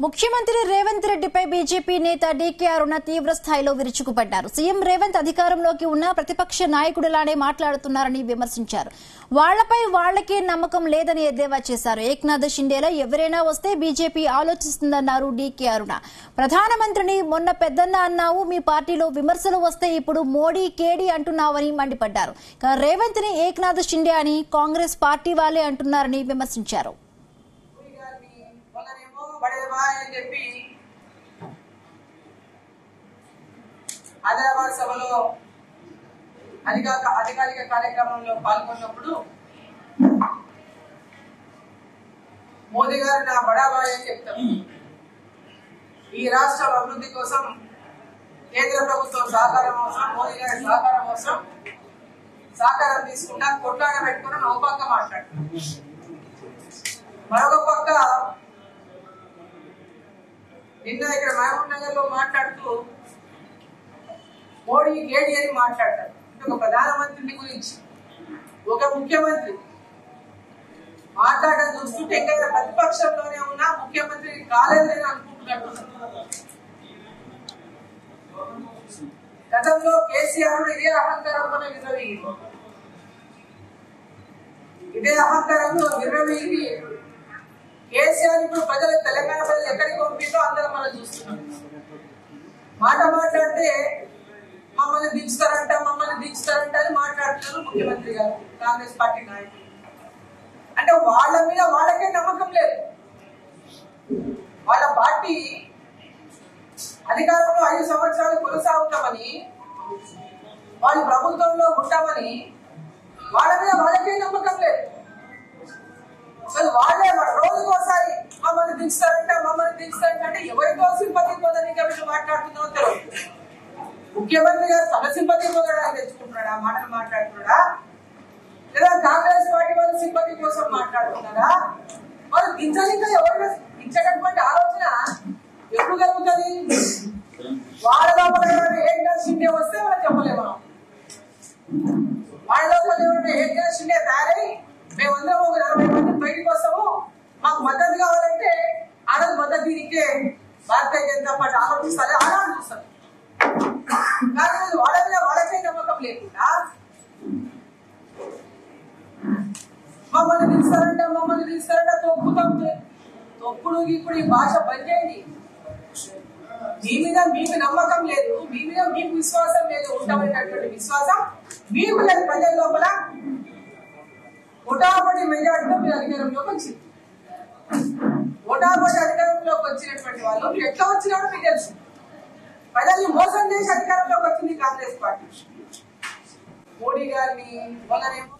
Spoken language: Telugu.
ముఖ్యమంత్రి రేవంత్ రెడ్డిపై బీజేపీ నేత డీకే అరుణ తీవ్ర స్థాయిలో విరుచుకుపడ్డారు. సీఎం రేవంత్ అధికారంలోకి ఉన్న ప్రతిపక్ష నాయకుడిలానే మాట్లాడుతున్నారని విమర్శించారు. వాళ్లపై వాళ్లకే నమ్మకం లేదని ఎద్దేవా చేశారు. ఏక్నాథ్ షిండేలా ఎవరైనా వస్తే బీజేపీ ఆలోచిస్తుందన్నారు డీకే అరుణ. ప్రధానమంత్రిని మొన్న పెద్దన్న అన్నావు, మీ పార్టీలో విమర్శలు వస్తే ఇప్పుడు మోడీ కేడీ అంటున్నావని మండిపడ్డారు. రేవంత్ ని ఏక్నాథ్ షిండే అని కాంగ్రెస్ పార్టీ వాళ్లే అంటున్నారని విమర్శించారు. హైదరాబాద్ సభలో అధికారిక కార్యక్రమంలో పాల్గొన్నప్పుడు మోదీ గారు నా బడాబాయ్ అని చెప్తారు. ఈ రాష్ట్ర అభివృద్ధి కోసం కేంద్ర ప్రభుత్వం సహకారం అవసరం, మోదీ గారి సహకారం అవసరం. సహకారం తీసుకుంటా కొట్లాడ పెట్టుకుని ఒక పక్క మాట్లాడతారు, మరొక పక్క నిన్న ఇక్కడ మహబూబ్ నగర్ లో మాట్లాడుతూ మోడీ కేడీ అని మాట్లాడతారు. ఒక ప్రధానమంత్రిని గురించి ఒక ముఖ్యమంత్రి మాట్లాడడం చూస్తుంటే ఇంకా ప్రతిపక్షంలోనే ఉన్న ముఖ్యమంత్రి కాలేదని అనుకుంటున్నట్టు. గతంలో కేసీఆర్ ఇదే అహంకారంలో విర్రవీగి కేసీఆర్ ఇప్పుడు ప్రజలు తెలంగాణ ప్రజలు ఎక్కడికి పంపిందో అందరం మనం చూస్తున్నాం. మాట మాట్లాడితే మమ్మల్ని దించుతారంట అని మాట్లాడుతున్నారు ముఖ్యమంత్రి గారు, కాంగ్రెస్ పార్టీ నాయకులు. అంటే వాళ్ళ మీద వాళ్ళకే నమ్మకం లేదు. వాళ్ళ పార్టీ అధికారంలో 5 సంవత్సరాలు కొనసాగుతామని, వాళ్ళు ప్రభుత్వంలో ఉంటామని వాళ్ళ మీద వాళ్ళకే నమ్మకం లేదు. వాళ్ళే రోజుకోసారి మమ్మల్ని దించుతారంట అంటే ఎవరికో సింపతి పొందని వీళ్ళు మాట్లాడుతుందో తెలియదు. ముఖ్యమంత్రి గారు తన సింపతి పొందడానికి తెచ్చుకుంటున్నాడా, మాటలు మాట్లాడుతున్నాడా, లేదా కాంగ్రెస్ పార్టీ వాళ్ళు సింపతి కోసం మాట్లాడుతున్నారా? వాళ్ళు దించలింకా ఎవరు దించటువంటి ఆలోచన ఎప్పుడు కలుగుతుంది? వాళ్ళ లోపల ఏక్నాథ్ షిండే వస్తే మనం చెప్పలేము. వాళ్ళ లోపల ఏక్నాథ్ షిండే తయారై మేమందరం ఒక 40 మంది బయటకు వస్తాము, మాకు మద్దతు కావాలంటే ఆడది మద్దతు దీనికే భారతీయ జనతా పార్టీ ఆలోచిస్తారు, ఆనాడు చూస్తారు. కానీ వాళ్ళ మీద వాళ్ళకే నమ్మకం లేకుండా మమ్మల్ని తీస్తారంట తొక్కుతాం. తొక్కుడు ఇప్పుడు ఈ భాష బంద్ చేయండి. మీ మీద మీకు నమ్మకం లేదు, మీ మీద మీకు విశ్వాసం లేదు. ఉంటామనేటటువంటి విశ్వాసం మీకు లేదు. ప్రజల లోపల ఓటాపటి మెజార్టీతో మీరు అధికారంలోకి వచ్చింది. ఓటాపటి అధికారంలోకి వచ్చినటువంటి వాళ్ళు మీరు ఎట్లా వచ్చినాడో మీకు తెలుసు. ప్రజల్ని మోసం చేసి అధికారంలోకి వచ్చింది కాంగ్రెస్ పార్టీ. మోడీ గారిని